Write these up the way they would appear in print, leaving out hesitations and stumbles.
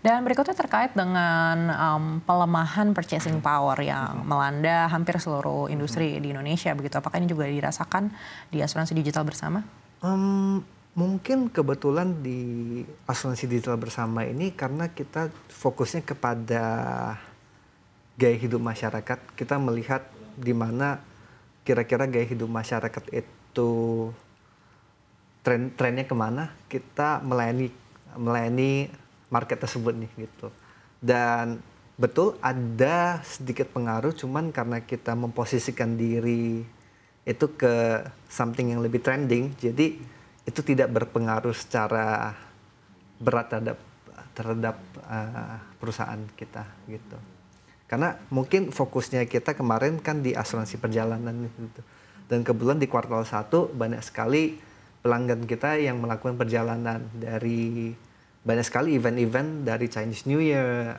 Dan berikutnya terkait dengan pelemahan purchasing power yang melanda hampir seluruh industri di Indonesia begitu. Apakah ini juga dirasakan di asuransi digital bersama? Mungkin kebetulan di asuransi digital bersama ini karena kita fokusnya kepada gaya hidup masyarakat. Kita melihat di mana kira-kira gaya hidup masyarakat itu trennya kemana, kita melayani market tersebut nih gitu. Dan betul ada sedikit pengaruh, cuman karena kita memposisikan diri itu ke something yang lebih trending, jadi itu tidak berpengaruh secara berat terhadap perusahaan kita gitu. Karena mungkin fokusnya kita kemarin kan di asuransi perjalanan gitu. Dan kebetulan di kuartal 1 banyak sekali pelanggan kita yang melakukan perjalanan, dari banyak sekali event-event dari Chinese New Year,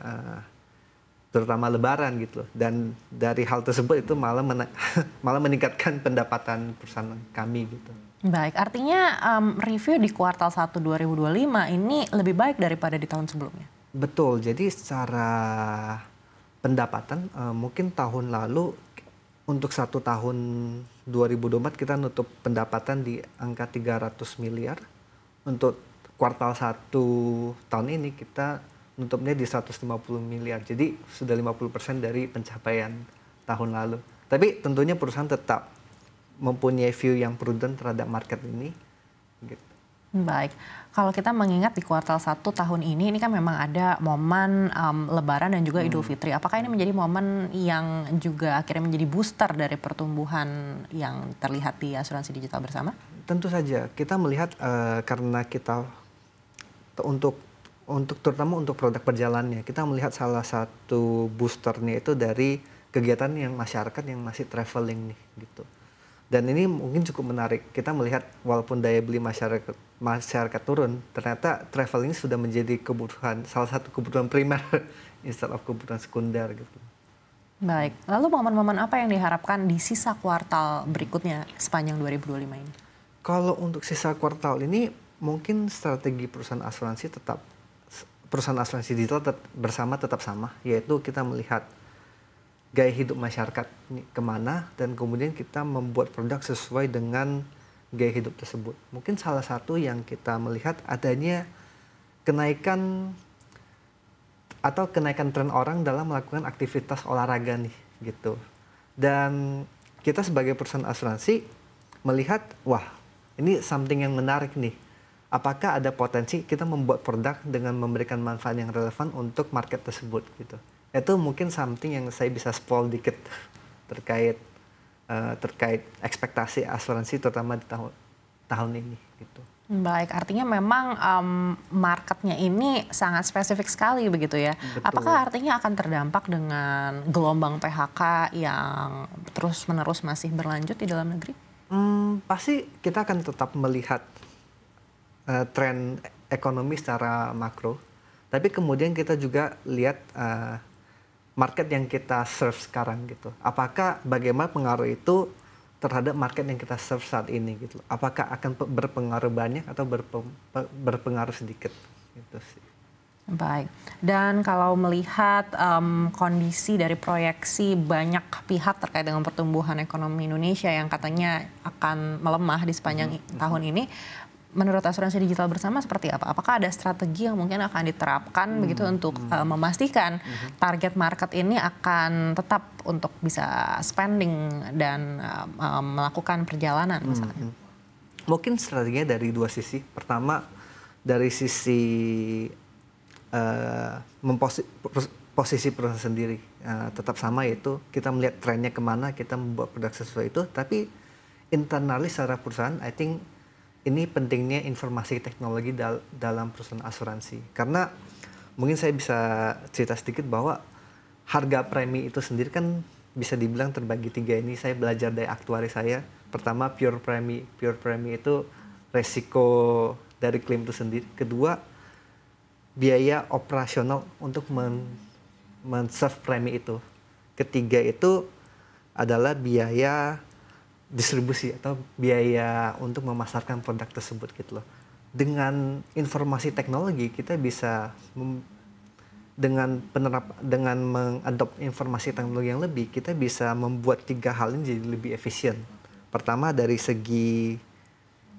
terutama Lebaran gitu. Dan dari hal tersebut itu malah meningkatkan pendapatan perusahaan kami gitu. Baik, artinya review di kuartal 1 2025 ini lebih baik daripada di tahun sebelumnya? Betul, jadi secara pendapatan mungkin tahun lalu untuk 1 tahun 2024 kita nutup pendapatan di angka 300 miliar. Untuk kuartal 1 tahun ini kita nutupnya di 150 miliar. Jadi sudah 50% dari pencapaian tahun lalu. Tapi tentunya perusahaan tetap mempunyai view yang prudent terhadap market ini gitu. Baik, kalau kita mengingat di kuartal 1 tahun ini kan memang ada momen Lebaran dan juga Idul Fitri. Apakah ini menjadi momen yang juga akhirnya menjadi booster dari pertumbuhan yang terlihat di asuransi digital bersama? Tentu saja, kita melihat karena kita terutama untuk produk perjalanannya, kita melihat salah satu boosternya itu dari kegiatan yang masyarakat yang masih traveling nih gitu. Dan ini mungkin cukup menarik. Kita melihat walaupun daya beli masyarakat turun, ternyata travel ini sudah menjadi kebutuhan, salah satu kebutuhan primer instead of kebutuhan sekunder gitu. Baik, lalu momen-momen apa yang diharapkan di sisa kuartal berikutnya sepanjang 2025 ini? Kalau untuk sisa kuartal ini, mungkin strategi perusahaan asuransi digital bersama tetap sama, yaitu kita melihat gaya hidup masyarakat kemana, dan kemudian kita membuat produk sesuai dengan gaya hidup tersebut. Mungkin salah satu yang kita melihat adanya kenaikan tren orang dalam melakukan aktivitas olahraga nih gitu. Dan kita sebagai perusahaan asuransi melihat, wah ini something yang menarik nih. Apakah ada potensi kita membuat produk dengan memberikan manfaat yang relevan untuk market tersebut gitu. Itu mungkin something yang saya bisa spoil dikit terkait ekspektasi asuransi terutama di tahun ini gitu. Baik, artinya memang marketnya ini sangat spesifik sekali begitu ya. Betul. Apakah artinya akan terdampak dengan gelombang PHK yang terus-menerus masih berlanjut di dalam negeri? Pasti kita akan tetap melihat tren ekonomi secara makro. Tapi kemudian kita juga lihat market yang kita serve sekarang gitu. Apakah bagaimana pengaruh itu terhadap market yang kita serve saat ini gitu. Apakah akan berpengaruh banyak atau berpengaruh sedikit gitu sih. Baik, dan kalau melihat kondisi dari proyeksi banyak pihak terkait dengan pertumbuhan ekonomi Indonesia yang katanya akan melemah di sepanjang tahun ini, menurut asuransi digital bersama seperti apa? Apakah ada strategi yang mungkin akan diterapkan begitu untuk memastikan target market ini akan tetap untuk bisa spending dan melakukan perjalanan misalnya? Mungkin strateginya dari dua sisi. Pertama dari sisi posisi perusahaan sendiri tetap sama, yaitu kita melihat trennya kemana, kita membuat produk sesuai itu. Tapi internally secara perusahaan, I think ini pentingnya informasi teknologi dalam perusahaan asuransi. Karena mungkin saya bisa cerita sedikit bahwa harga premi itu sendiri kan bisa dibilang terbagi tiga. Ini saya belajar dari aktuari saya. Pertama pure premi. Pure premi itu resiko dari klaim itu sendiri. Kedua biaya operasional untuk men-serve premi itu. Ketiga itu adalah biaya distribusi atau biaya untuk memasarkan produk tersebut gitu loh. Dengan informasi teknologi kita bisa dengan mengadop informasi teknologi yang lebih, kita bisa membuat 3 hal ini jadi lebih efisien. Pertama dari segi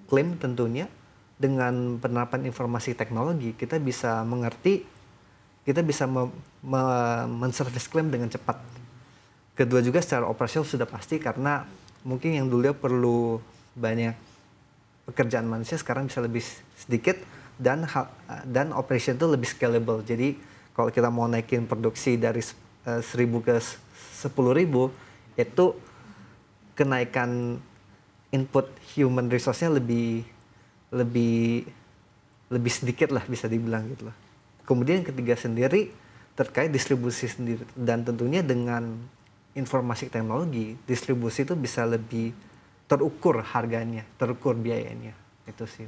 klaim tentunya, dengan penerapan informasi teknologi kita bisa mengerti, kita bisa menservis klaim dengan cepat. Kedua juga secara operasional sudah pasti, karena mungkin yang dulu perlu banyak pekerjaan manusia sekarang bisa lebih sedikit, dan operation itu lebih scalable. Jadi kalau kita mau naikin produksi dari 1.000 ke 10.000, itu kenaikan input human resource-nya lebih sedikit lah, bisa dibilang gitu lah. Kemudian yang ketiga sendiri terkait distribusi sendiri, dan tentunya dengan informasi teknologi, distribusi itu bisa lebih terukur harganya, terukur biayanya, itu sih.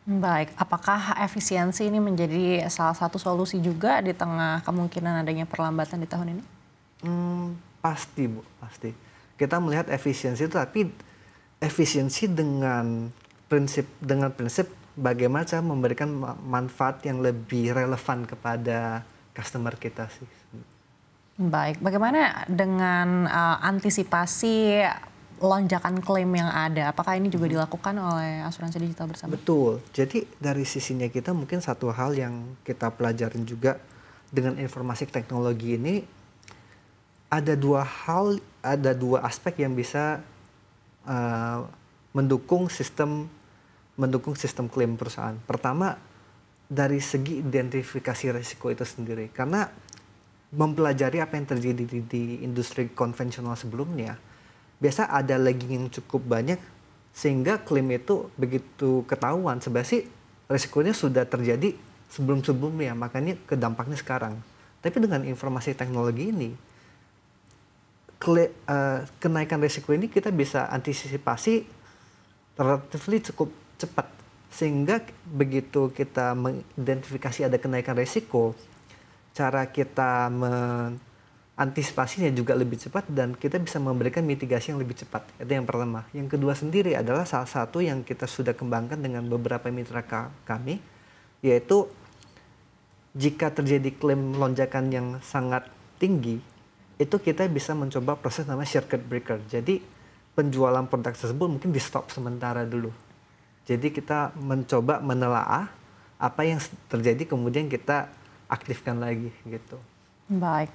Baik, apakah efisiensi ini menjadi salah satu solusi juga di tengah kemungkinan adanya perlambatan di tahun ini? Pasti Bu, pasti. Kita melihat efisiensi itu, tapi efisiensi dengan prinsip bagaimana cara memberikan manfaat yang lebih relevan kepada customer kita sih. Baik, bagaimana dengan antisipasi lonjakan klaim yang ada? Apakah ini juga dilakukan oleh asuransi digital bersama? Betul. Jadi dari sisinya kita mungkin satu hal yang kita pelajarin juga dengan informasi teknologi ini, ada dua aspek yang bisa mendukung sistem klaim perusahaan. Pertama, dari segi identifikasi risiko itu sendiri. Karena mempelajari apa yang terjadi di industri konvensional sebelumnya, biasa ada lagging yang cukup banyak, sehingga klaim itu begitu ketahuan sebenarnya risikonya sudah terjadi sebelum-sebelumnya, makanya kedampaknya sekarang. Tapi dengan informasi teknologi ini, kenaikan risiko ini kita bisa antisipasi relatively cukup cepat, sehingga begitu kita mengidentifikasi ada kenaikan risiko, cara kita antisipasinya juga lebih cepat, dan kita bisa memberikan mitigasi yang lebih cepat. Itu yang pertama. Yang kedua sendiri adalah salah satu yang kita sudah kembangkan dengan beberapa mitra kami, yaitu jika terjadi klaim lonjakan yang sangat tinggi, itu kita bisa mencoba proses namanya circuit breaker. Jadi penjualan produk tersebut mungkin di stop sementara dulu. Jadi kita mencoba menelaah apa yang terjadi, kemudian kita aktifkan lagi gitu. Baik.